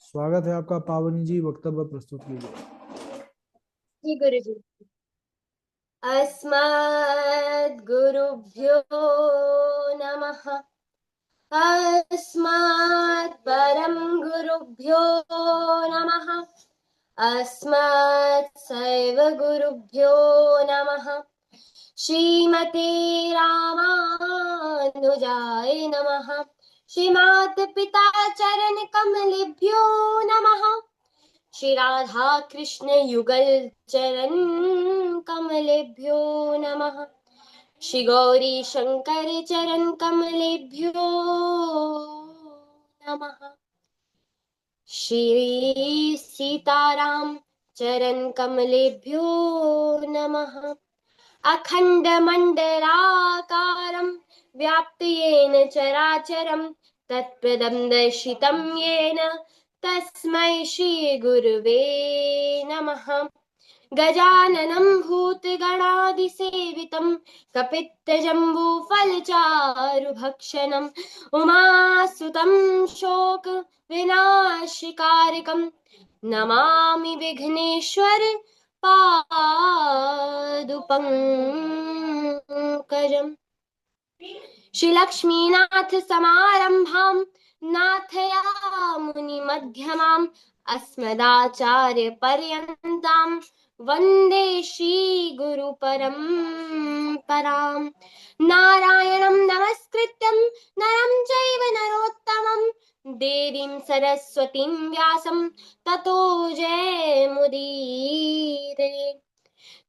स्वागत है आपका। पावनी जी, वक्तव्य प्रस्तुत कीजिए। जी गुरु जी। अस्मद् गुरुभ्यो नमः। अस्मद् परम गुरुभ्यो नमः। अस्मत् सैव गुरुभ्यो नमः। श्रीमते रामानुजाय नमः। श्रीमात् पिता चरण कमलेभ्यो नमः। श्री राधा कृष्ण युगल चरण कमलेभ्यो नमः। श्री गौरी शंकर चरण कमलेभ्यो नमः। श्री सीताराम चरण कमलेभ्यो नमः। अखंड मंडलाकारं व्याप्त येन चराचरं तत्पदं दर्शितं येन तस्मै श्री गुरुवे नमः। गजाननं भूतगणादिसेवितं कपित्तजम्बूफलचारुभक्षणम् उमासुतं शोकविनाशकारकं नमामि विघ्नेश्वर पादुपङ्कजम्। श्रीलक्ष्मीनाथ समारम्भां नाथयामुनिमध्यमाम् अस्मदाचार्यपर्यन्तां वन्दे श्रीगुरुपरम्पराम्। नारायणं नमस्कृत्यं नरं चैव नरोत्तमं देवीं सरस्वतीं व्यासं ततो जयमुदीरये।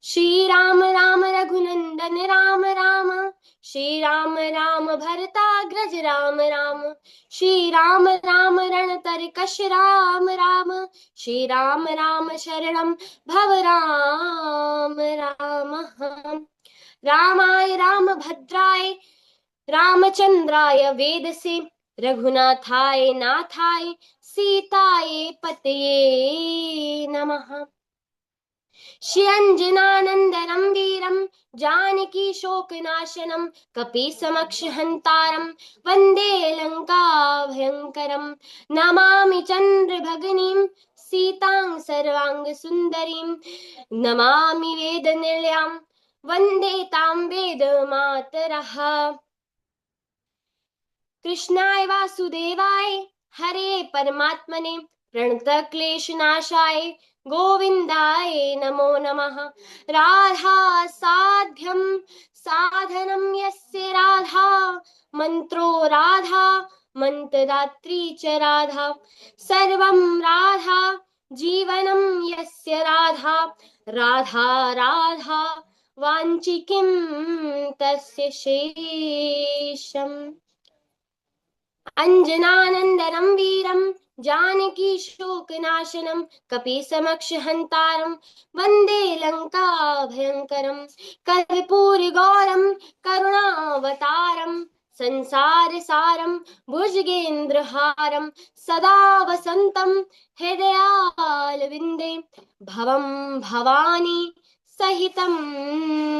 श्री राम राम रघुनंदन राम राम। श्री राम राम भरताग्रज राम राम। श्री राम राम रणतरकश राम राम। श्री राम राम शरणं भव राम राम। रामाय रामभद्राय रामचंद्राय वेदसे रघुनाथाय नाथाय सीताय पतये नमः। श्री अंजनानंदनं वीरं जानकी शोकनाशनं कपीसमक्ष हन्तारं वन्दे लंका भयंकरं। नमामि चन्द्रभगिनीं सीतां सर्वांगसुन्दरीं। नमामि वेदनिलयां वन्दे तां वेदमातरः। कृष्णाय वासुदेवाय हरे परमात्मने प्रणतक्लेशनाशाय गोविन्दाय नमो नमः। राधा साध्यं साधनं यस्य राधा मंत्रो राधा मंत्रदात्री च राधा सर्वं राधा जीवनं यस्य राधा राधा राधा वाञ्छिकिं तस्य शेषम्। अंजनानंदनं वीरं जानकी शोकनाशनं कपीसमक्षहन्तारं वन्दे लङ्काभयङ्करं। कर्पूरगौरं करुणावतारं संसारसारं भुजगेन्द्रहारं सदा वसन्तं हृदयारविन्दे भवं भवानी सहितं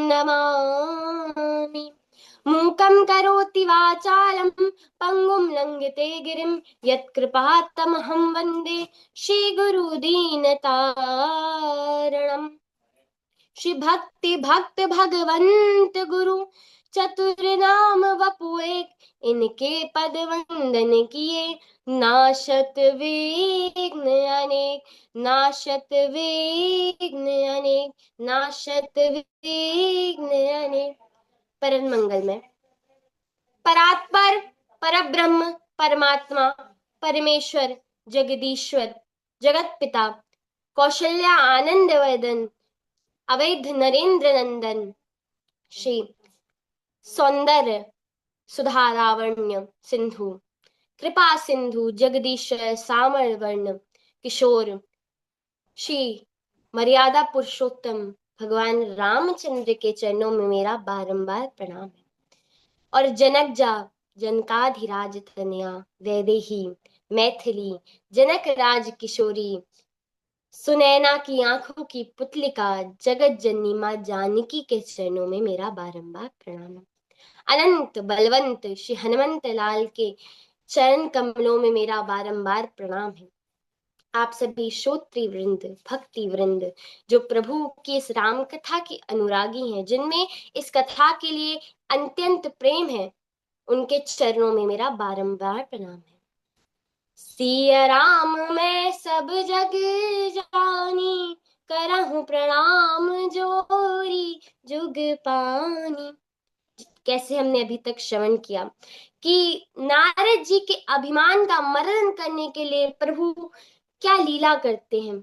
नमामि। मूकं करोति वाचालं पंगुं लंघिते गिरिं यत्कृपात्तमहं वन्दे श्रीगुरुदीनतारणम्। श्री भक्ति भक्त भगवंत गुरु चतुर नाम वपु एक इनके पद वंदन किए नाशत विघ्न अनेक नाशत विघ्न अनेक नाशत विघ्न अनेक। परम मंगल में परात्पर परब्रह्म परमात्मा परमेश्वर जगदीश्वर जगत पिता कौशल्या आनंद वदन अवैध नरेंद्र नंदन श्री सौंदर्य सुधा लावण्य सिंधु कृपा सिंधु जगदीश्वर सामर वर्ण किशोर श्री मर्यादा पुरुषोत्तम भगवान रामचंद्र के चरणों में मेरा बारंबार प्रणाम है। और जनक जनकाधिराज तनया वैदेही मैथिली जनक राज किशोरी सुनैना की आंखों की पुतलिका जगत जननी माँ जानकी के चरणों में मेरा बारंबार प्रणाम है। अनंत बलवंत श्री हनुमंत लाल के चरण कमलों में मेरा बारंबार प्रणाम है। आप सभी श्रोत्री वृंद, भक्ति वृंद, जो प्रभु की इस राम कथा की अनुरागी हैं, जिनमें इस कथा के लिए अत्यंत प्रेम है, उनके चरणों में मेरा बारंबार प्रणाम है। सिया राम मैं सब जग जानी, करहूं प्रणाम जोरी जुग पानी। कैसे हमने अभी तक श्रवण किया कि नारद जी के अभिमान का मरण करने के लिए प्रभु क्या लीला करते हैं,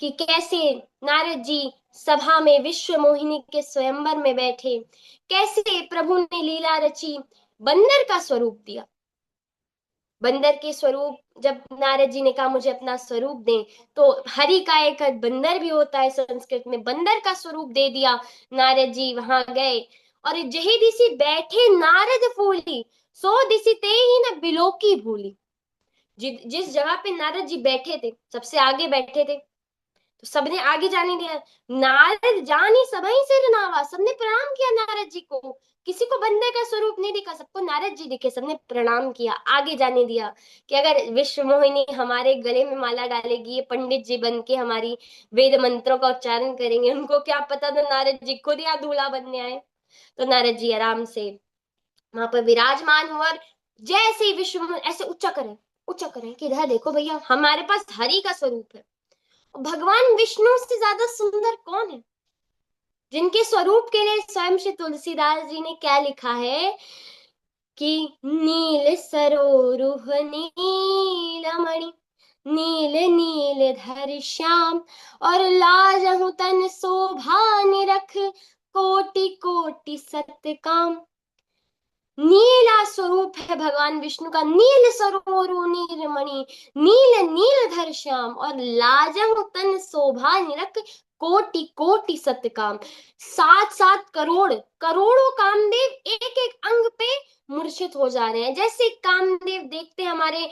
कि कैसे नारद जी सभा में विश्व मोहिनी के स्वयंवर में बैठे, कैसे प्रभु ने लीला रची, बंदर का स्वरूप दिया। बंदर के स्वरूप, जब नारद जी ने कहा मुझे अपना स्वरूप दें, तो हरि का एक बंदर भी होता है संस्कृत में, बंदर का स्वरूप दे दिया। नारद जी वहां गए और जही दिसी बैठे नारद फूली, सो दिसी ते ही न बिलोकी भूली। जिस जगह पे नारद जी बैठे थे, सबसे आगे बैठे थे, तो सबने आगे जाने दिया। नारद जानी सबही सिर नावा, सबने प्रणाम किया नारद जी को, किसी को बंदे का स्वरूप नहीं दिखा, सबको नारद जी दिखे, सबने प्रणाम किया, आगे जाने दिया। कि अगर विश्व मोहिनी हमारे गले में माला डालेगी, ये पंडित जी बन के हमारी वेद मंत्रों का उच्चारण करेंगे, उनको क्या पता था नारद जी खुद यहाँ दूल्हा बनने आए। तो नारद जी आराम से वहां पर विराजमान हुआ, और जैसे ही विश्व मोहिनी ऐसे उच्चा करें कि इधर देखो भैया, हमारे पास हरि का स्वरूप है। भगवान विष्णु से ज्यादा सुंदर कौन है, जिनके स्वरूप के लिए स्वयं श्री तुलसीदास जी ने क्या लिखा है कि नील सरोरुह नीलमणि, नील नील धर श्याम, और लाजहु तन शोभा निरख, कोटि कोटि सत्य काम। नीला स्वरूप है भगवान विष्णु का, नील सरोरु नीलमणि, नील नील धर श्याम, और लाजहु तन शोभा निरख, कोटि कोटि सतकाम। 7-7 करोड़ करोड़ों कामदेव एक एक अंग पे मूर्छित हो जा रहे हैं। जैसे कामदेव देखते हैं हमारे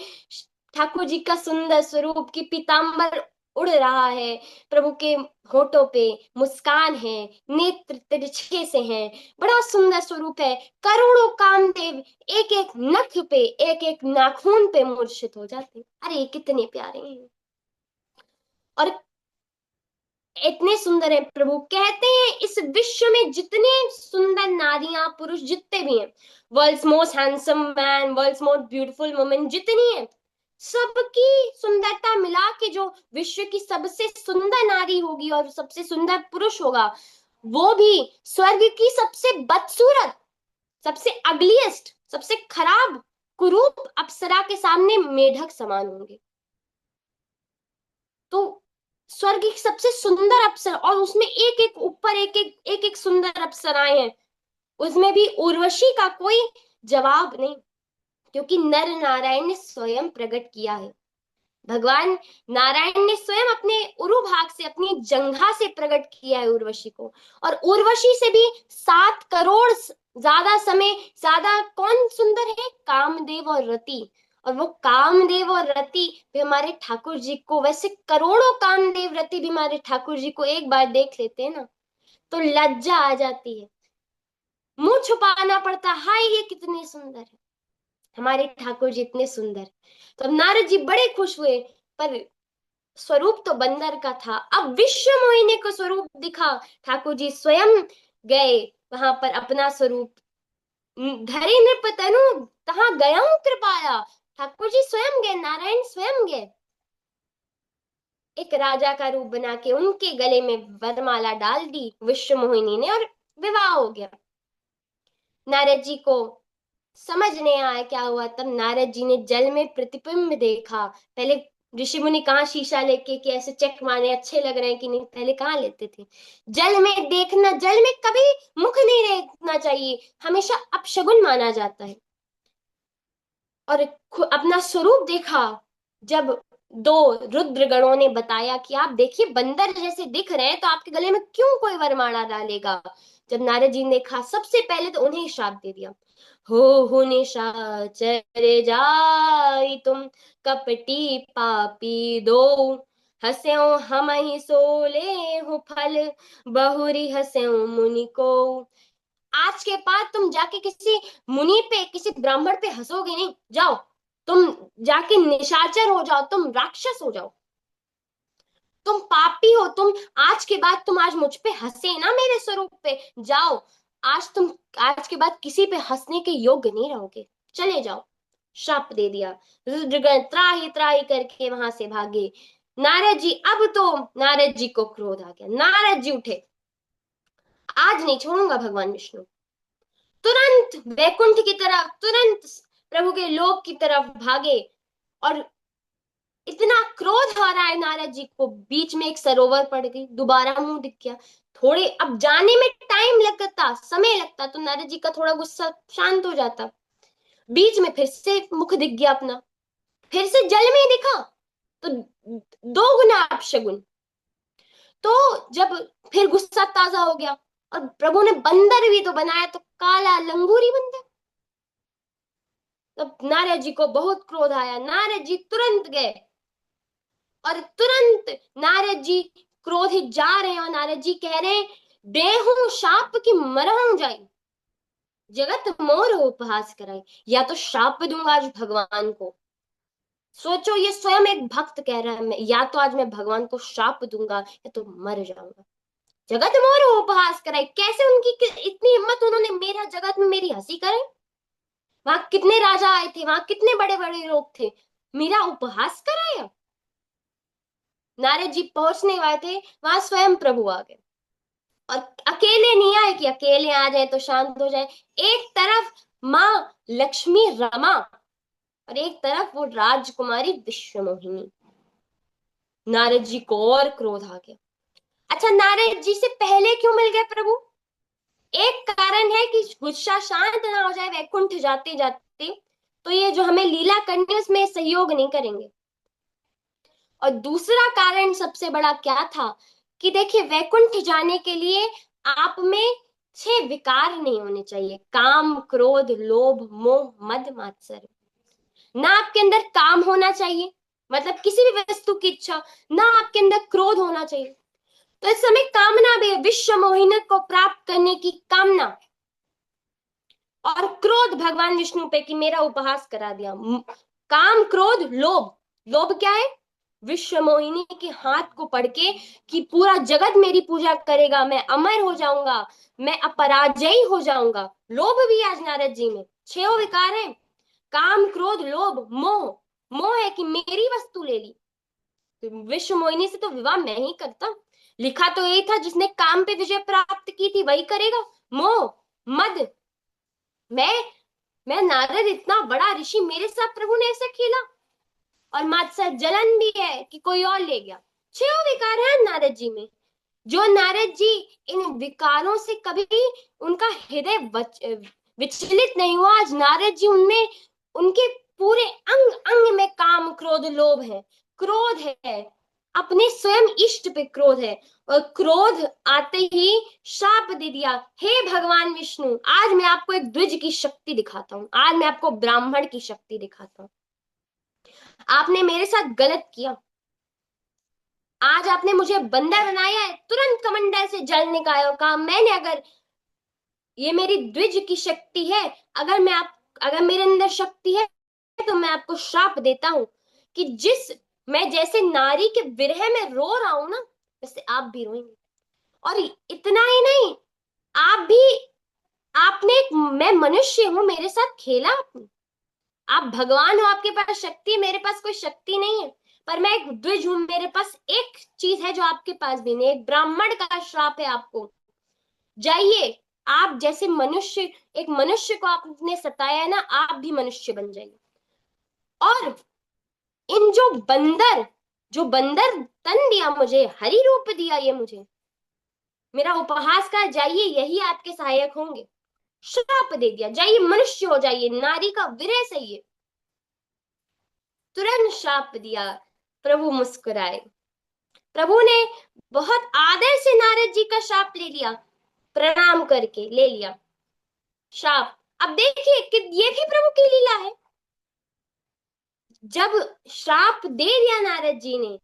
ठाकुर जी का सुंदर स्वरूप, की पीतांबर उड़ रहा है, प्रभु के होठों पे मुस्कान है, नेत्र तिरछे से हैं, बड़ा सुंदर स्वरूप है। करोड़ों कामदेव एक एक नख पे, एक एक नाखून पे मूर्छित हो जाते हैं। अरे कितने प्यारे हैं, और इतने सुंदर है प्रभु। कहते हैं इस विश्व में जितने सुंदर नारियां पुरुष जितने भी हैं, world's most handsome man, world's most beautiful women जितनी है, सबकी सुंदरता मिला के जो विश्व की सबसे सुंदर नारी होगी और सबसे सुंदर पुरुष होगा, वो भी स्वर्ग की सबसे बदसूरत, सबसे अगलीस्ट, सबसे खराब कुरूप अप्सरा के सामने मेढक समान होंगे। तो स्वर्ग की सबसे सुंदर अप्सरा, और उसमें एक एक ऊपर एक एक सुंदर अप्सराएं हैं, उसमें भी उर्वशी का कोई जवाब नहीं, क्योंकि नर नारायण ने स्वयं प्रकट किया है। भगवान नारायण ने स्वयं अपने उरु भाग से, अपनी जंघा से प्रकट किया है उर्वशी को। और उर्वशी से भी 7 करोड़ ज्यादा समय ज्यादा कौन सुंदर है, कामदेव और रति। और वो कामदेव और रति भी हमारे ठाकुर जी को, वैसे करोड़ों कामदेव रति भी हमारे ठाकुर जी को एक बार देख लेते हैं ना, तो लज्जा आ जाती है, मुंह छुपाना पड़ता, हाय ये कितने सुंदर है हमारे ठाकुर जी, इतने सुंदर। तो अब नारद जी बड़े खुश हुए, पर स्वरूप तो बंदर का था। अब विश्व मोहिनी को स्वरूप दिखा, ठाकुर जी स्वयं गए वहां पर अपना स्वरूप, धरे नृप तनु कहाँ गया हूं कृपाया, ठाकुर जी स्वयं गए, नारायण स्वयं गए, एक राजा का रूप बना के उनके गले में वरमाला डाल दी विश्व मोहिनी ने, और विवाह हो गया। नारद जी को समझ नहीं आया क्या हुआ, तब नारद जी ने जल में प्रतिबिंब देखा। पहले ऋषि मुनि कहाँ शीशा लेके कि ऐसे चेक मारने अच्छे लग रहे हैं कि नहीं, पहले कहाँ लेते थे। जल में देखना, जल में कभी मुख नहीं देखना चाहिए, हमेशा अपशगुन माना जाता है। और अपना स्वरूप देखा, जब 2 रुद्र गणों ने बताया कि आप देखिए बंदर जैसे दिख रहे हैं, तो आपके गले में क्यों कोई वरमाला डालेगा। जब नारद जी ने देखा, सबसे पहले तो उन्हें श्राप दे दिया, हो निशाचर जाई तुम, कपटी पापी दो, हस्यो हम ही सोले हो फल, बहुरी हस्यो मुनि को। आज के बाद तुम जाके किसी मुनि पे, किसी ब्राह्मण पे हंसोगे नहीं, जाओ तुम जाके निशाचर हो जाओ, तुम राक्षस हो जाओ, तुम पापी हो, तुम आज के बाद तुम आज मुझ पे हंसे ना, मेरे स्वरूप पे, जाओ, आज तुम आज के बाद किसी पे हंसने के योग्य नहीं रहोगे, चले जाओ। शाप दे दिया। रुद्रगण त्राही त्राही करके वहां से भागे। नारद जी, अब तो नारद जी को क्रोध आ गया। नारद जी उठे, आज नहीं छोड़ूंगा भगवान विष्णु। तुरंत वैकुंठ की तरफ, तुरंत प्रभु के लोक की तरफ भागे। और इतना क्रोध आ रहा है नारद जी को, बीच में एक सरोवर पड़ गई, दोबारा मुंह दिख गया। थोड़े अब जाने में टाइम लगता, समय लगता, तो नारद जी का थोड़ा गुस्सा शांत हो जाता। बीच में फिर से मुख दिख गया अपना, फिर से जल में दिखा, तो दो गुना अपशगुन। तो जब फिर गुस्सा ताजा हो गया, और प्रभु ने बंदर भी तो बनाया, तो काला लंगूरी बंदर। तब नारद जी को बहुत क्रोध आया। नारद जी तुरंत गए, और तुरंत नारद जी क्रोधित जा रहे हैं, और नारद जी कह रहे हैं, देहु शाप की मरहु जाई, जगत मोर उपहास कराई। या तो शाप दूंगा आज भगवान को। सोचो, ये स्वयं एक भक्त कह रहा है, मैं या तो आज मैं भगवान को शाप दूंगा या तो मर जाऊंगा। जगत मोर उपहास कराई, कैसे उनकी इतनी हिम्मत, उन्होंने मेरा जगत में मेरी हंसी करे। वहां कितने राजा आए थे, वहां कितने बड़े बड़े लोग थे, मेरा उपहास कराया। नारद जी पहुंचने वाले थे, वहां स्वयं प्रभु आ गए। और अकेले नहीं आए कि अकेले आ जाए तो शांत हो जाए। एक तरफ माँ लक्ष्मी रमा, और एक तरफ वो राजकुमारी विश्वमोहिनी। नारद जी को और क्रोध आ गया। अच्छा, नारद जी से पहले क्यों मिल गए प्रभु? एक कारण है कि गुस्सा शांत ना हो जाए वैकुंठ जाते जाते, तो ये जो हमें लीला करनी है उसमें सहयोग नहीं करेंगे। और दूसरा कारण सबसे बड़ा क्या था, कि देखिए, वैकुंठ जाने के लिए आप में 6 विकार नहीं होने चाहिए: काम, क्रोध, लोभ, मोह, मद, मात्सर्य। ना आपके अंदर काम होना चाहिए, मतलब किसी भी वस्तु की इच्छा, ना आपके अंदर क्रोध होना चाहिए। तो इस समय कामना भी है, विश्व मोहिनी को प्राप्त करने की कामना। और क्रोध भगवान विष्णु पे कि मेरा उपहास करा दिया। काम, क्रोध, लोभ। लोभ क्या है? विश्व मोहिनी के हाथ को पढ़ के कि पूरा जगत मेरी पूजा करेगा, मैं अमर हो जाऊंगा, मैं अपराजयी हो जाऊंगा। लोभ भी आज नारद जी में 6 विकार है: काम, क्रोध, लोभ, मोह। मोह है कि मेरी वस्तु ले ली, तो विश्व मोहिनी से तो विवाह मैं ही करता। लिखा तो यही था, जिसने काम पे विजय प्राप्त की थी वही करेगा। मोह, मद, मैं मैं नारद इतना बड़ा ऋषि, मेरे साथ प्रभु ने ऐसे खेला। और मात्सर्य, जलन भी है कि कोई और ले गया। 6 विकार है नारद जी में। जो नारद जी इन विकारों से कभी उनका हृदय विचलित नहीं हुआ, आज नारद जी उनमें, उनके पूरे अंग अंग में काम, क्रोध, लोभ है। क्रोध है, अपने स्वयं इष्ट पे क्रोध है। और क्रोध आते ही शाप दे दिया। हे भगवान विष्णु, आज मैं आपको एक द्विज की शक्ति दिखाता हूँ, आज मैं आपको ब्राह्मण की शक्ति दिखाता हूँ। आपने मेरे साथ गलत किया, आज आपने मुझे बंदर बनाया है। तुरंत कमंडल से जल निकाला और कहा, मैंने अगर, ये मेरी द्विज की शक्ति है, अगर मेरे अंदर शक्ति है तो मैं आपको श्राप देता हूं कि मैं जैसे नारी के विरह में रो रहा हूं ना, वैसे आप भी रोएंगे। और इतना ही नहीं, आप भी, मैं मनुष्य हूं, मेरे साथ खेला आपने। आप भगवान हो, आपके पास शक्ति है, मेरे पास कोई शक्ति नहीं है। पर मैं एक द्विज हूं, मेरे पास एक चीज है जो आपके पास भी नहीं, एक ब्राह्मण का श्राप है आपको। जाइए, आप जैसे मनुष्य, एक मनुष्य को आपने सताया है ना, आप भी मनुष्य बन जाइए। और इन जो बंदर तन दिया मुझे, हरि रूप दिया ये मुझे, मेरा उपहास का, जाइए यही आपके सहायक होंगे। श्राप दे दिया, जाइए मनुष्य हो जाइए, नारी का विरह सहिए। तुरंत श्राप दिया। प्रभु मुस्कुराए। प्रभु ने बहुत आदर से नारद जी का श्राप ले लिया, प्रणाम करके ले लिया श्राप। अब देखिए कि ये भी प्रभु की लीला है। जब श्राप दे दिया नारद जी ने,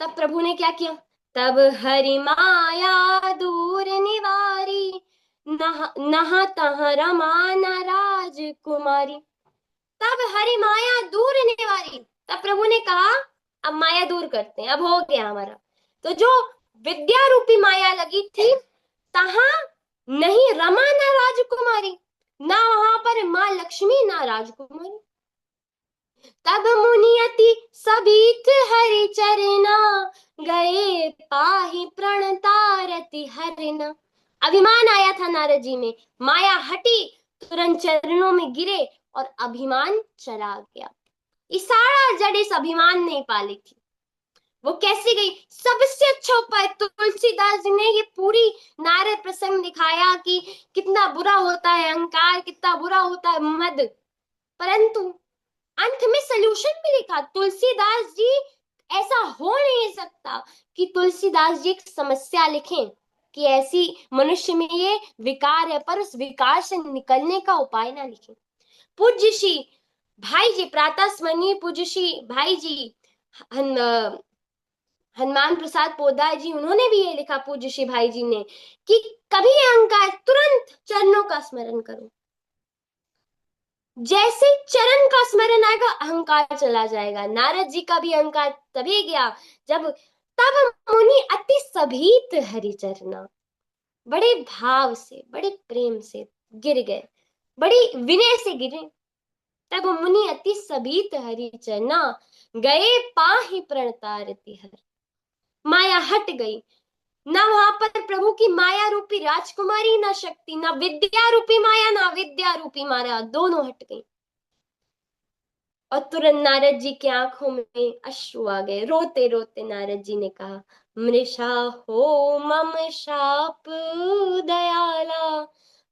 तब प्रभु ने क्या किया? तब हरि माया दूर निवारी, नह तह रमा न राजकुमारी। तब हरि माया दूर तब प्रभु ने कहा अब माया दूर करते हैं, अब हो गया हमारा। तो जो विद्या रूपी माया लगी थी, तहां नहीं रमा ना राजकुमारी, ना वहां पर मां लक्ष्मी ना राजकुमारी। तब मुनि अति सबीत हरि चरना, गए पाहि प्रणतारति हरना। अभिमान आया था नारद जी में, माया हटी, तुरंत चरणों में गिरे और अभिमान चला गया। इशारा जड़ इस अभिमान ने पाली थी। वो कैसी गई? सबसे अच्छा उपाय तुलसीदास जी ने ये पूरी नारद प्रसंग दिखाया कि कितना बुरा होता है अहंकार, कितना बुरा होता है मद, परंतु अंत में सलूशन भी लिखा तुलसीदास जी। ऐसा हो नहीं सकता कि तुलसीदास जी एक समस्या लिखें कि ऐसी मनुष्य में ये विकार है, पर उस विकार से निकलने का उपाय ना लिखें। पूज्य श्री भाई जी, प्रातः स्मरणीय पूज्य श्री भाई जी हनुमान प्रसाद पोदार जी, उन्होंने भी ये लिखा पूज्य श्री भाई जी ने कि कभी अहंकार, तुरंत चरणों का स्मरण करो। जैसे चरण का स्मरण आएगा अहंकार चला जाएगा। नारद जी का भी अहंकार तभी गया जब तब मुनि अति सभीत हरि चरना, बड़े भाव से बड़े प्रेम से गिर गए, बड़ी विनय से गिरे। तब मुनि अति सभीत हरि चरना, गए पाहि प्रणतारति हर। माया हट गई, ना वहां पर प्रभु की माया रूपी राजकुमारी, ना शक्ति, ना विद्या रूपी माया, ना विद्या रूपी माया, दोनों हट गई। और तुरंत नारद जी की आंखों में अश्रु आ गए। रोते रोते नारद जी ने कहा, मृषा हो मम शाप दयाला,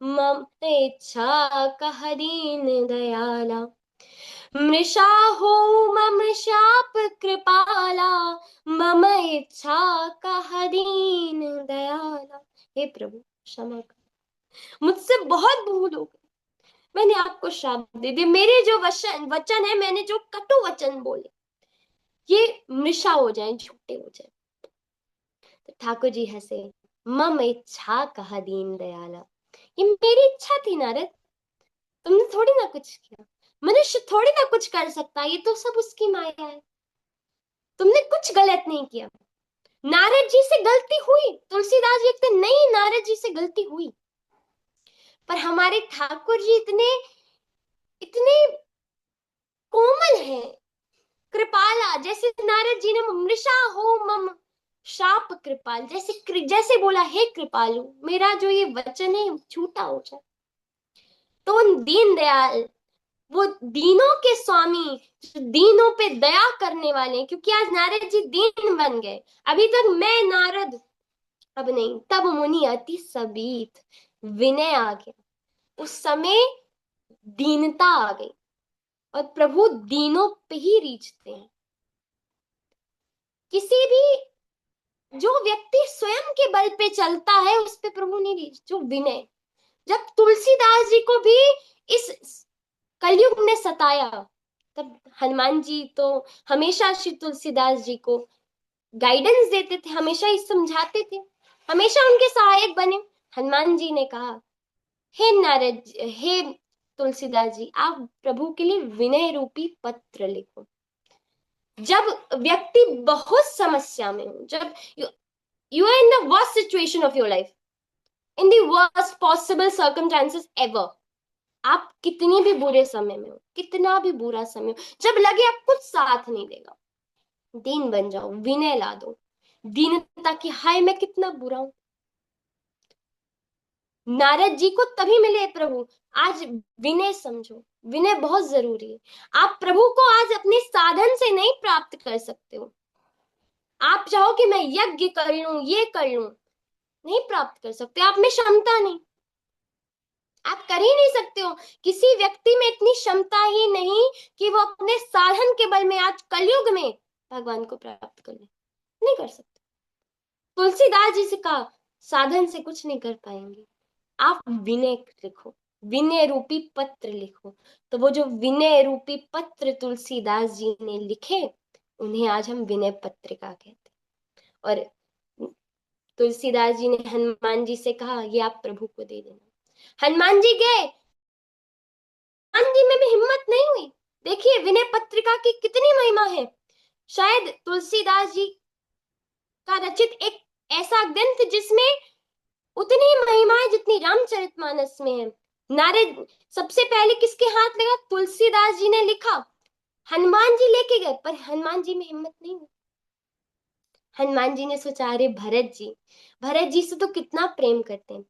मम इच्छा कह दीन दयाला। मृषा हो मम शाप कृपाला, मम इच्छा कह दीन दयाला। हे प्रभु क्षमा कर, मुझसे बहुत भूल हो गई, मैंने आपको श्राप दे दिया। मेरे जो वचन है, मैंने जो कटु वचन बोले, ये मृषा हो जाए, झूठे हो जाए। तो ठाकुर जी हंसे, मम इच्छा कहा दीन दयाला। ये मेरी इच्छा थी नारद, तुमने थोड़ी ना कुछ किया। मनुष्य थोड़ी ना कुछ कर सकता, ये तो सब उसकी माया है। तुमने कुछ गलत नहीं किया। नारद जी से गलती हुई, तुलसीदास जी कहते नहीं, नारद जी से गलती हुई, पर हमारे ठाकुर जी इतने इतने कोमल हैं, कृपाला। जैसे नारद जी ने मृषा हो मम शाप कृपाल, जैसे जैसे बोला, हे कृपालु, मेरा जो ये वचन है झूठा हो जाए। तो दीन दयाल, वो दीनों के स्वामी, जो दीनों पे दया करने वाले, क्योंकि आज नारद जी दीन बन गए। अभी तक मैं नारद, अब नहीं। तब मुनि अति सबीत, विनय आ गया, उस समय दीनता आ गई। और प्रभु दीनों पे ही रीझते हैं। किसी भी जो व्यक्ति स्वयं के बल पे चलता है, उस पे प्रभु नहीं रीझ, जो विनय। जब तुलसीदास जी को भी इस कलयुग ने सताया, तब हनुमान जी तो हमेशा श्री तुलसीदास जी को गाइडेंस देते थे, हमेशा ही समझाते थे, हमेशा उनके सहायक बने। हनुमान जी ने कहा, हे नारद, हे तुलसीदास जी, आप प्रभु के लिए विनय रूपी पत्र लिखो। जब व्यक्ति बहुत समस्या में हो, जब you are in the worst situation of your life, in the worst possible circumstances ever, आप कितनी भी बुरे समय में हो, कितना भी बुरा समय हो, जब लगे आप कुछ साथ नहीं देगा, दीन बन जाओ, विनय ला दो, दीनता की, हाय मैं कितना बुरा हूं। नारद जी को तभी मिले प्रभु। आज विनय समझो, विनय बहुत जरूरी है। आप प्रभु को आज अपने साधन से नहीं प्राप्त कर सकते हो। आप चाहो कि मैं यज्ञ कर लूं, ये कर लूं, नहीं प्राप्त कर सकते, आप में क्षमता नहीं, आप कर ही नहीं सकते हो। किसी व्यक्ति में इतनी क्षमता ही नहीं कि वो अपने साधन के बल में आज कलयुग में भगवान को प्राप्त कर ले, नहीं कर सकते। तुलसीदास जी से कहा, साधन से कुछ नहीं कर पाएंगे, आप विनय लिखो, विनय रूपी पत्र लिखो। तो वो जो विनय रूपी पत्र तुलसीदास जी ने लिखे, उन्हें आज हम विनय पत्रिका कहते हैं। और तुलसीदास जी ने हनुमान जी से कहा, ये आप प्रभु को दे देना। हनुमान जी गए, हनुमान जी में भी हिम्मत नहीं हुई। देखिए विनय पत्रिका की कितनी महिमा है। शायद तुलसीदास जी का रचित एक ऐसा ग्रंथ जिसमें उतनी महिमा है जितनी रामचरितमानस में है। नारद सबसे पहले किसके हाथ लगा? तुलसीदास जी ने लिखा। हनुमान जी लेके गए पर हनुमान जी में हिम्मत नहीं हुई। हनुमान जी ने सोचा अरे भरत जी से तो कितना प्रेम करते हैं,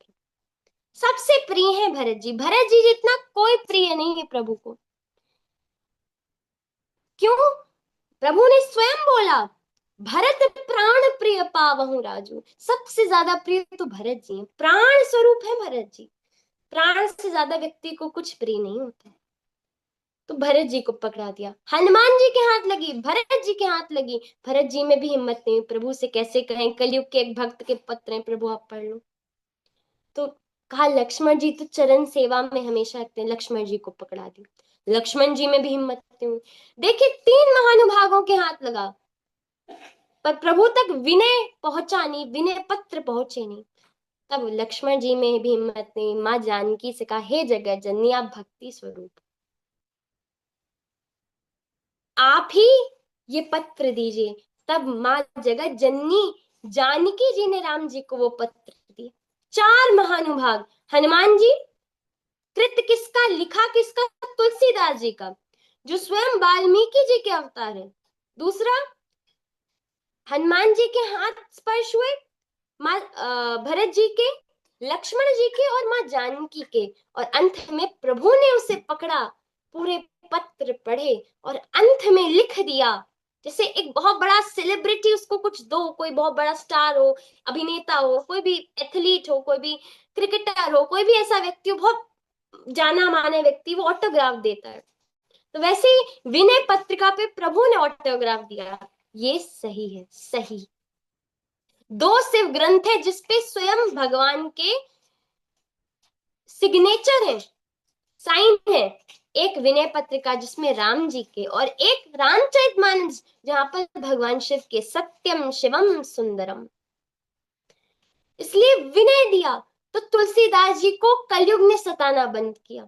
सबसे प्रिय है भरत जी, भरत जी जितना कोई प्रिय नहीं है प्रभु को। क्यों? प्रभु ने स्वयं बोला भरत प्राण प्रिय पावहु राजू। सबसे ज्यादा प्रिय तो भरत जी हैं, प्राण स्वरूप है भरत जी। प्राण से ज्यादा व्यक्ति को कुछ प्रिय नहीं होता है। तो भरत जी को पकड़ा दिया। हनुमान जी के हाथ लगी, भरत जी के हाथ लगी, भरत जी में भी हिम्मत नहीं। प्रभु से कैसे कहें, कलयुग के एक भक्त के पत्र हैं, प्रभु आप पढ़ लो। तो कहा लक्ष्मण जी तो चरण सेवा में हमेशा रखते हैं, लक्ष्मण जी को पकड़ा दी। लक्ष्मण जी में भी हिम्मत नहीं हुई। देखिए 3 महानुभावों के हाथ लगा पर प्रभु तक विनय पहुंचा नहीं, विनय पत्र पहुंचे नहीं। तब लक्ष्मण जी में भी हिम्मत नहीं। माँ जानकी से कहा हे जगत जननी आप भक्ति स्वरूप, आप ही ये पत्र दीजिए। तब माँ जगत जननी जानकी जी ने राम जी को वो पत्र दिया। 4 महानुभाव। हनुमान जी कृत किसका, लिखा किसका? तुलसीदास जी का, जो स्वयं वाल्मीकि जी के अवतार है। दूसरा, हनुमान जी के हाथ स्पर्श हुए माँ भरत जी के, लक्ष्मण जी के और माँ जानकी के। और अंत में प्रभु ने उसे पकड़ा, पूरे पत्र पढ़े और अंत में लिख दिया। जैसे एक बहुत बड़ा सेलिब्रिटी उसको कुछ दो, कोई बहुत बड़ा स्टार हो, अभिनेता हो, कोई भी एथलीट हो, कोई भी क्रिकेटर हो, कोई भी ऐसा व्यक्ति हो, बहुत जाना माना व्यक्ति, वो ऑटोग्राफ देता है। तो वैसे ही विनय पत्रिका पे प्रभु ने ऑटोग्राफ दिया। ये सही है, सही। 2 शिव ग्रंथ है जिसपे स्वयं भगवान के सिग्नेचर है, साइन है। एक विनय पत्रिका जिसमें राम जी के, और एक रामचरितमानस जहां पर भगवान शिव के सत्यम शिवम सुंदरम। इसलिए विनय दिया। तो तुलसीदास जी को कलयुग ने सताना बंद किया।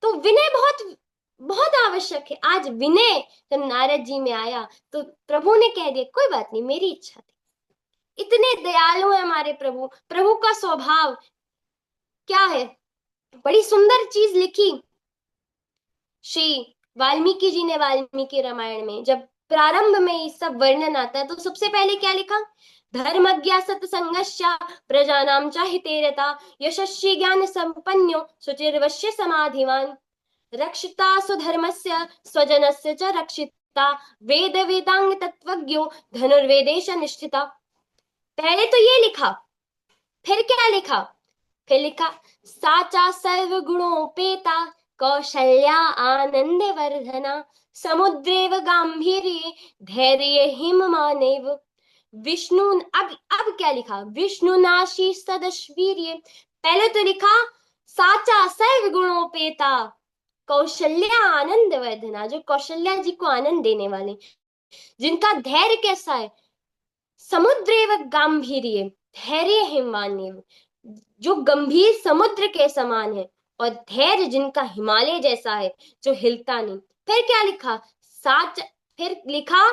तो विनय बहुत बहुत आवश्यक है। आज विनय जब नारद जी में आया तो प्रभु ने कह दिया कोई बात नहीं, मेरी इच्छा थी। इतने दयालु है हमारे प्रभु। प्रभु का स्वभाव क्या है, बड़ी सुंदर चीज लिखी श्री वाल्मीकि जी ने। वाल्मीकि रामायण में जब प्रारंभ में ये सब वर्णन आता है तो सबसे पहले क्या लिखा? धर्मज्ञा सत्संगस्य प्रजानां च हितेरता यशस्वी ज्ञान संपन्नो शुचिर्वश्य समाधिवान रक्षिता स्वधर्मस्य स्वजनस्य च रक्षिता वेद वेदांग तत्वज्ञो धनुर्वेदेश निष्ठिता। पहले तो ये लिखा, फिर क्या लिखा? फिर लिखा साचा सर्व गुणोपेता कौशल्या आनंद वर्धना समुद्रेव गांभीर्ये धैर्य हिममानेव विष्णु। अब क्या लिखा? विष्णु नाशी सदश्वीर्य। पहले तो लिखा साचा सर्व गुणोपेता कौशल्या आनंद वर्धना, जो कौशल्या जी को आनंद देने वाले, जिनका धैर्य कैसा है? समुद्रेव गांभीर्य धैर्य हिमान्य, जो गंभीर समुद्र के समान है, और धैर्य जिनका हिमालय जैसा है, जो हिलता नहीं। फिर क्या लिखा? साच फिर लिखा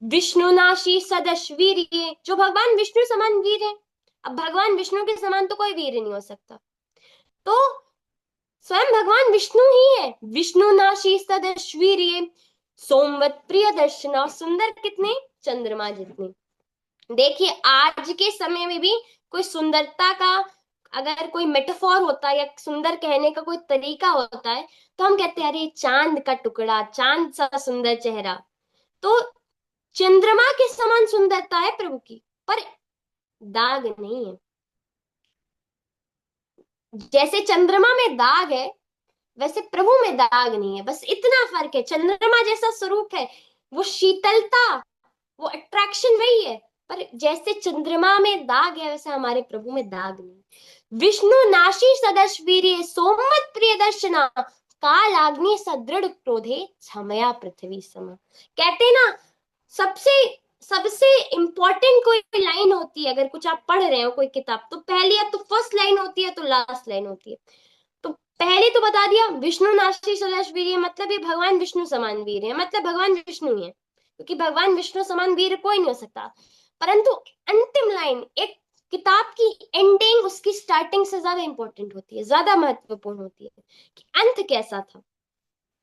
विष्णुनाशी सदश्वीर्य, जो भगवान विष्णु समान वीर है। अब भगवान विष्णु के समान तो कोई वीर नहीं हो सकता, तो स्वयं भगवान विष्णु ही है। विष्णुनाशी सदश्वीर्य सोमवत प्रिय दर्शना, सुंदर कितने? चंद्रमा जितने। देखिए आज के समय में भी कोई सुंदरता का अगर कोई मेटाफोर होता है या सुंदर कहने का कोई तरीका होता है तो हम कहते हैं अरे चांद का टुकड़ा, चांद सा सुंदर चेहरा। तो चंद्रमा के समान सुंदरता है प्रभु की, पर दाग नहीं है। जैसे चंद्रमा में दाग है वैसे प्रभु में दाग नहीं है, बस इतना फर्क है। चंद्रमा जैसा स्वरूप है, वो शीतलता, वो अट्रैक्शन वही है, पर जैसे चंद्रमा में दाग है वैसे हमारे प्रभु में दाग नहीं। विष्णु नाशी सदश्वीर्य सोमवत प्रिय दर्शना काल आग्नि सदृढ़ क्रोधे छमया पृथ्वी सम। कहते ना सबसे सबसे इंपॉर्टेंट कोई लाइन होती है, अगर कुछ आप पढ़ रहे हो कोई किताब, तो पहली या तो फर्स्ट लाइन होती है तो लास्ट लाइन होती है। तो पहले तो बता दिया विष्णु नाशी सदृश वीर्य, मतलब ये भगवान विष्णु समान वीर है, मतलब भगवान विष्णु ही है, क्योंकि भगवान विष्णु समान वीर कोई नहीं हो सकता। परंतु अंतिम लाइन, एक किताब की एंडिंग उसकी स्टार्टिंग से ज्यादा इंपॉर्टेंट होती है, ज्यादा महत्वपूर्ण होती है कि अंत कैसा था,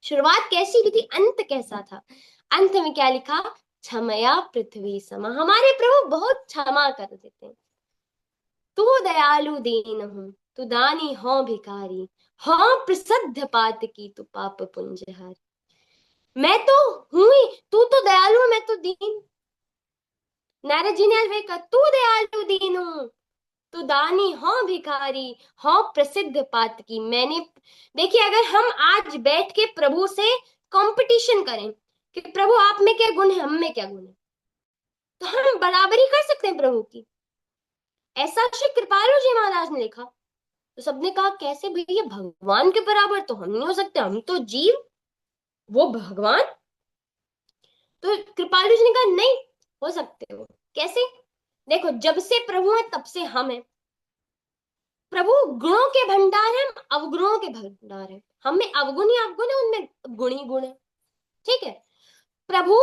शुरुआत कैसी हुई थी, अंत कैसा था। अंत में क्या लिखा, क्षमया पृथ्वी समा, हमारे प्रभु बहुत क्षमा कर देते हैं। तू दयालु दीन हूँ, तू दानी हो भिखारी, हाँ प्रसिद्ध पात की तू पाप पुंजहारी। मैं तो हूं ही, तू तो दयालु है, मैं तो दीन। नारद जी ने आज वही कहा, तू दयालु दीन हूँ, तू दानी हो भिखारी, हो प्रसिद्ध पात की। मैंने देखिए, अगर हम आज बैठ के प्रभु से कंपटीशन करें कि प्रभु आप में क्या गुण है, हम में क्या गुण है, तो हम बराबरी कर सकते हैं प्रभु की। ऐसा श्री कृपालु जी महाराज ने लिखा। तो सबने कहा कैसे भैया, भगवान के बराबर तो हम नहीं हो सकते, हम तो जीव, वो भगवान। तो कृपालु जी ने कहा नहीं, हो सकते हो। कैसे? देखो, जब से प्रभु है तब से हम हैं। प्रभु गुणों के भंडार है, हम अवगुणों के भंडार है। हम में अवगुण ही अवगुण है, उनमें गुण ही गुण है। ठीक है। प्रभु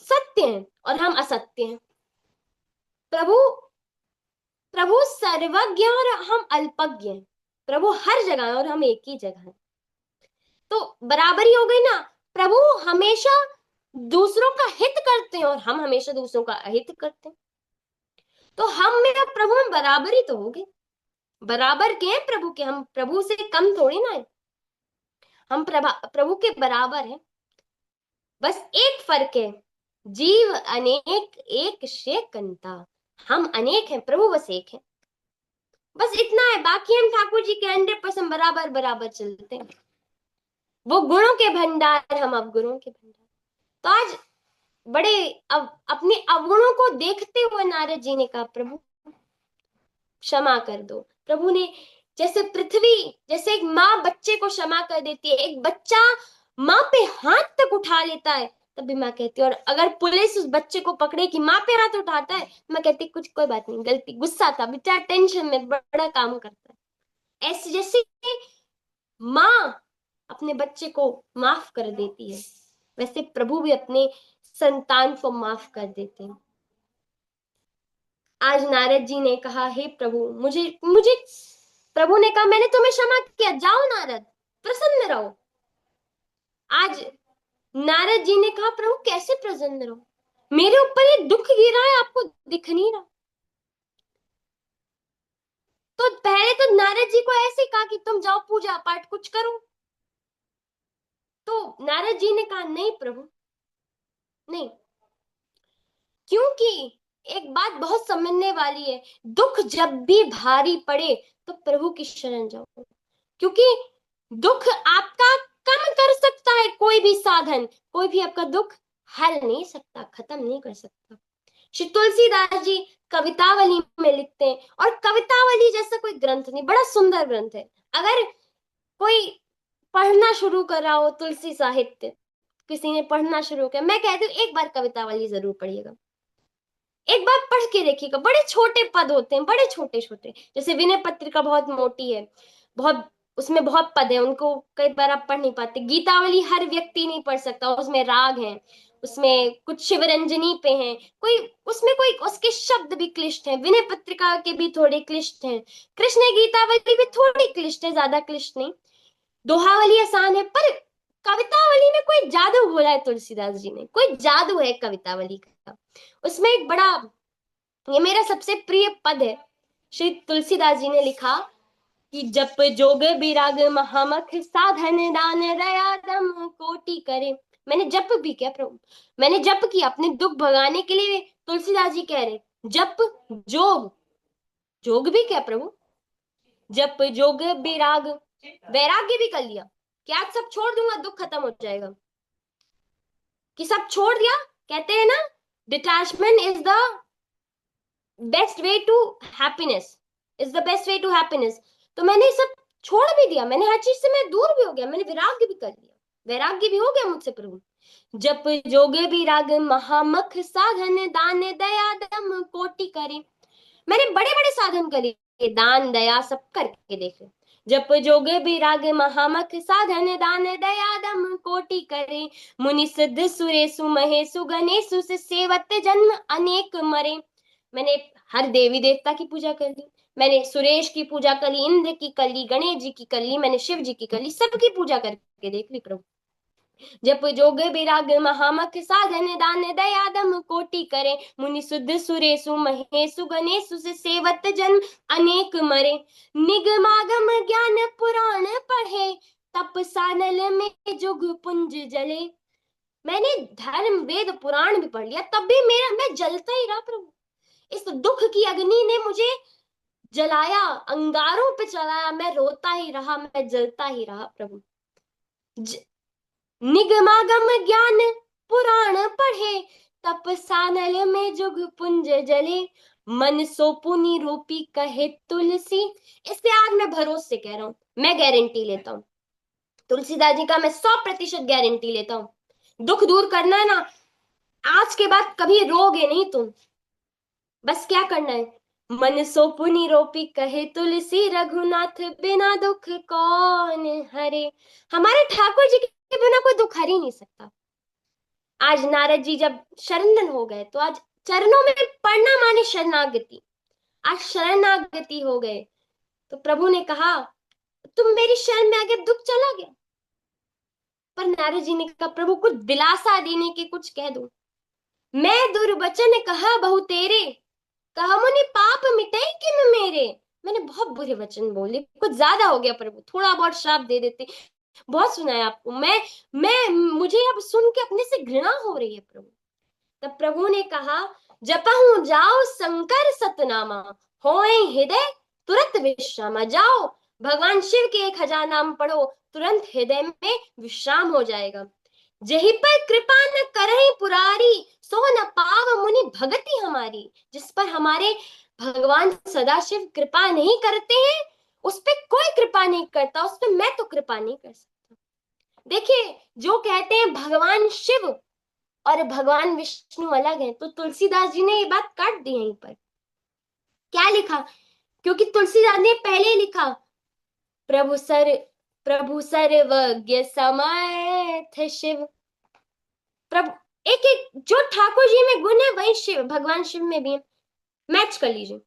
सत्य है और हम असत्य हैं। प्रभु प्रभु सर्वज्ञ और हम अल्पज्ञ हैं। प्रभु हर जगह है और हम एक ही जगह है। तो बराबरी हो गई ना। प्रभु हमेशा दूसरों का हित करते हैं और हम हमेशा दूसरों का अहित करते हैं। तो हम में और प्रभु में बराबरी तो होगी। बराबर के हैं प्रभु के, हम प्रभु से कम थोड़ी ना है, हम प्रभु के बराबर हैं। बस एक फर्क है, जीव अनेक एक शे कंता। हम अनेक हैं, प्रभु बस एक है। बस इतना है, बाकी हम ठाकुर जी के 100% बराबर बराबर चलते हैं। वो गुणों के भंडार, हम अवगुणों के भंडार। तो आज बड़े अपने अवगुणों को देखते हुए नारद जी ने कहा प्रभु क्षमा कर दो। प्रभु ने जैसे पृथ्वी, जैसे एक माँ बच्चे को क्षमा कर देती है, एक बच्चा माँ पे हाथ तक उठा लेता है, तब भी माँ कहती है। और अगर पुलिस उस बच्चे को पकड़े कि माँ पे हाथ उठाता है, मैं कहती कुछ कोई बात नहीं, गलती, गुस्सा था बेचारा, टेंशन में बड़ा काम करता है। ऐसे जैसे माँ अपने बच्चे को माफ कर देती है, वैसे प्रभु भी अपने संतान को माफ कर देते हैं। आज नारद जी ने कहा हे प्रभु, मुझे मुझे प्रभु ने कहा मैंने तुम्हें क्षमा किया, जाओ नारद प्रसन्न रहो। आज नारद जी ने कहा प्रभु कैसे प्रसन्न रहो, मेरे ऊपर ये दुख गिरा है, आपको दिख नहीं रहा। तो पहले तो नारद जी को ऐसे कहा कि तुम जाओ पूजा पाठ कुछ करो। तो नारद जी ने कहा नहीं प्रभु, नहीं, क्योंकि एक बात बहुत समझने वाली है, दुख जब भी भारी पड़े तो प्रभु की शरण जाओ, क्योंकि दुख आपका कम कर सकता है कोई भी साधन, कोई भी आपका दुख हल नहीं सकता, खत्म नहीं कर सकता। श्री तुलसीदास जी कवितावली में लिखते हैं, और कवितावली जैसा कोई ग्रंथ नहीं, बड़ा सुंदर ग्रंथ है। अगर कोई पढ़ना शुरू कर रहा हो तुलसी साहित्य, किसी ने पढ़ना शुरू किया, मैं कहती हूँ एक बार कवितावली जरूर पढ़िएगा, एक बार पढ़ के देखिएगा। बड़े छोटे पद होते हैं, बड़े छोटे छोटे, जैसे विनय पत्रिका बहुत मोटी है, बहुत, उसमें बहुत पद है, उनको कई बार आप पढ़ नहीं पाते। गीतावली हर व्यक्ति नहीं पढ़ सकता, उसमें राग हैं, उसमें कुछ शिवरंजनी पे हैं, कोई उसमें कोई उसके शब्द भी क्लिष्ट हैं, विनय पत्रिका के भी थोड़े क्लिष्ट हैं, कृष्ण गीतावली भी थोड़ी क्लिष्ट है, ज्यादा क्लिष्ट नहीं। दोहावली आसान है, पर कवितावली में कोई जादू बोला है तुलसीदास जी ने, कोई जादू है कवितावली का। उसमें एक बड़ा, ये मेरा सबसे प्रिय पद है, श्री तुलसीदास जी ने लिखा कि जप जोग विराग महामख साधन दान दया दम कोटि करे। मैंने जप भी किया प्रभु, मैंने जप किया अपने दुख भगाने के लिए। तुलसीदास जी कह रहे जप जोग, जोग भी क्या प्रभु, जप जोग विराग, वैराग्य भी कर लिया कि आज सब छोड़ दूंगा, दुख खत्म हो जाएगा, कि सब छोड़ दिया। कहते हैं ना, detachment is the best way to happiness, is the best way to happiness. तो मैंने सब छोड़ भी दिया, मैंने हर चीज से मैं दूर भी हो गया, मैंने वैराग्य भी कर लिया, वैराग्य भी हो गया मुझसे प्रभु। जप जोगे विराग महामख साधन दान दया दम कोटि करे। मैंने बड़े बड़े साधन करे, दान दया सब करके देखे, जप जोग विराग महामख साधन दान दया दम कोटि करे, मुनि सिद्ध सुरेसु महेशु गणेशु से सेवत जन्म अनेक मरे। मैंने हर देवी देवता की पूजा कर ली, मैंने सुरेश की पूजा कर ली, इंद्र की कर ली, गणेश जी की कर ली, मैंने शिव जी की कर ली, सबकी पूजा करके देख ली प्रभु। जप जोग विराग महामख साधन दान दया दम कोटि करे, मुनि शुद्ध सुरेशु महेशु गणेशु से सेवत जन्म अनेक मरे। निगमागम ज्ञान पुराण पढ़े, तप सानल में जुग पुंज जले। मैंने धर्म वेद पुराण भी पढ़ लिया, तब भी मैं जलता ही रहा प्रभु। इस दुख की अग्नि ने मुझे जलाया, अंगारों पे चलाया, मैं रोता ही रहा, मैं जलता ही रहा प्रभु। निगमागम ज्ञान पुराण पढ़े, तप सानल में जुग पुंज जले। मन सो पुनि रूपी कहे तुलसी। इससे आज मैं भरोसे से कह रहा हूं, मैं गारंटी लेता हूं, तुलसीदास जी का मैं 100% गारंटी लेता हूं। दुख दूर करना है ना, आज के बाद कभी रोगे नहीं तुम। बस क्या करना है, मन सो पुनि रोपी कहे तुलसी, रघुनाथ बिना दुख कौन हरे। हमारे ठाकुर जी के बिना कोई दुख हर ही नहीं सकता। आज नारद जी जब शरणन हो गए, तो आज चरणों में पड़ना माने शरणागति। आज शरणागति हो गए, तो प्रभु ने कहा तुम मेरी शरण में आ गए, दुख चला गया। पर नारद जी ने कहा प्रभु कुछ दिलासा देने के कुछ कह दो। मैं दुर्वचन कहा बहु तेरे, कहा मुनि पाप मिटे किन मेरे। मैंने बहुत बुरे वचन बोले, कुछ ज्यादा हो गया प्रभु, थोड़ा बहुत श्राप दे देते। बहुत सुना है आपको, मैं मुझे अब सुन के अपने से घृणा हो रही है प्रभु। तब प्रभु ने कहा जपहु जाओ शंकर सतनामा, होए हृदय तुरंत विश्रामा। जाओ भगवान शिव के 1000 नाम पढ़ो, तुरंत हृदय में विश्राम हो जाएगा। जही पर कृपा न करहि पुरारी, सो न पाव मुनि भगति हमारी। जिस पर हमारे भगवान सदाशिव कृपा नहीं करते हैं, उस पे कोई कृपा नहीं करता, उस पे मैं तो कृपा नहीं कर सकता। देखिए, जो कहते हैं भगवान शिव और भगवान विष्णु अलग हैं, तो तुलसीदास जी ने ये बात काट दी यहीं पर। क्या लिखा, क्योंकि तुलसीदास ने पहले लिखा प्रभु सर्वज्ञ समर्थ शिव। प्रभु एक एक जो ठाकुर जी में गुण है, वही शिव भगवान शिव में भी है। मैच कर लीजिए,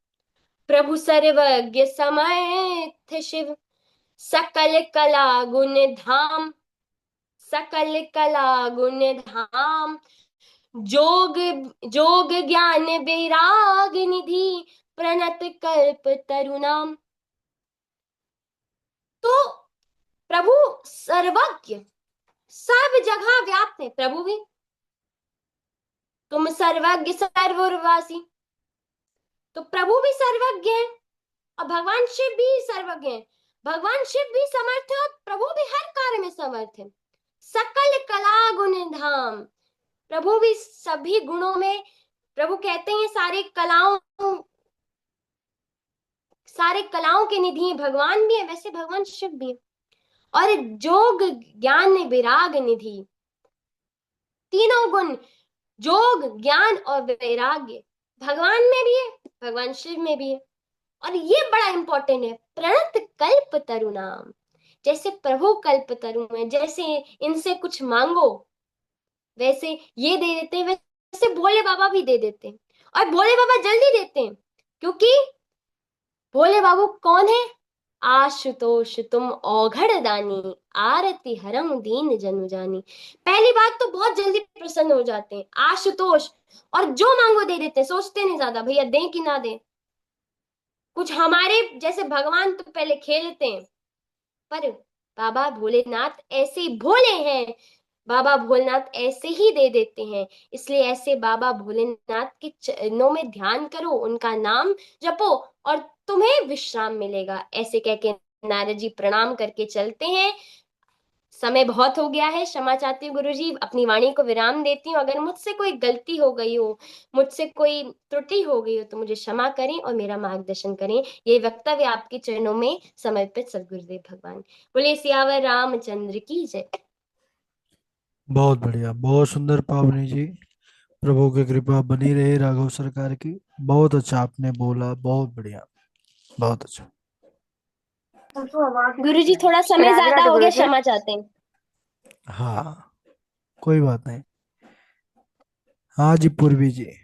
प्रभु सर्वज्ञ समर्थ शिव, सकल कला गुण धाम, सकल कला गुण धाम। जोग जोग ज्ञान वैराग निधि, प्रणत कल्प तरुणाम। तो प्रभु सर्वज्ञ, सब जगह व्याप्त है प्रभु भी। तुम सर्वज्ञ सर्वोर्वासी, तो प्रभु भी सर्वज्ञ है और भगवान शिव भी सर्वज्ञ है। भगवान शिव भी समर्थ है और प्रभु भी हर कार्य में समर्थ है। सकल कला गुण धाम, प्रभु भी सभी गुणों में, प्रभु कहते हैं सारे कलाओं के निधि भगवान भी है, वैसे भगवान शिव भी है। और जोग ज्ञान विराग निधि, तीनों गुण जोग ज्ञान और वैराग्य भगवान में भी है, भगवान शिव में भी है। और ये बड़ा इंपॉर्टेंट है, प्रणत कल्प तरुणाम। जैसे प्रभु कल्प तरु है, जैसे इनसे कुछ मांगो वैसे ये दे देते हैं, वैसे भोले बाबा भी दे देते हैं। और भोले बाबा जल्दी देते हैं, क्योंकि भोले बाबू कौन है, आशुतोष तुम औघड़ दानी, आरती हरम दीन जनु जानी। पहली बात तो बहुत जल्दी प्रसन्न हो जाते हैं, आशुतोष। और जो मांगो दे देते हैं, सोचते नहीं ज्यादा भैया दें कि ना दें। कुछ हमारे जैसे भगवान तो पहले खेलते हैं, पर बाबा भोलेनाथ ऐसे भोले हैं, बाबा भोलेनाथ ऐसे ही दे देते हैं। इसलिए ऐसे बाबा भोलेनाथ के चरणों में ध्यान करो, उनका नाम जपो और तुम्हें विश्राम मिलेगा। ऐसे कह के नारद जी प्रणाम करके चलते हैं। समय बहुत हो गया है, क्षमा चाहती हूँ गुरु जी, अपनी वाणी को विराम देती हूँ। अगर मुझसे कोई गलती हो गई हो, मुझसे कोई त्रुटि हो गई हो, तो मुझे क्षमा करें और मेरा मार्गदर्शन करें। ये वक्तव्य आपके चरणों में समर्पित सदगुरुदेव भगवान। बोले सियावर रामचंद्र की जय। बहुत बढ़िया, बहुत सुंदर पावनी जी। प्रभु की कृपा बनी रहे राघव सरकार की। बहुत अच्छा आपने बोला, बहुत बढ़िया, बहुत अच्छा। गुरुजी थोड़ा समय राधे ज्यादा राधे हो गया, गुरुजी। क्षमा चाहते हैं। हाँ, कोई बात नहीं। हाँ जी पूर्वी जी।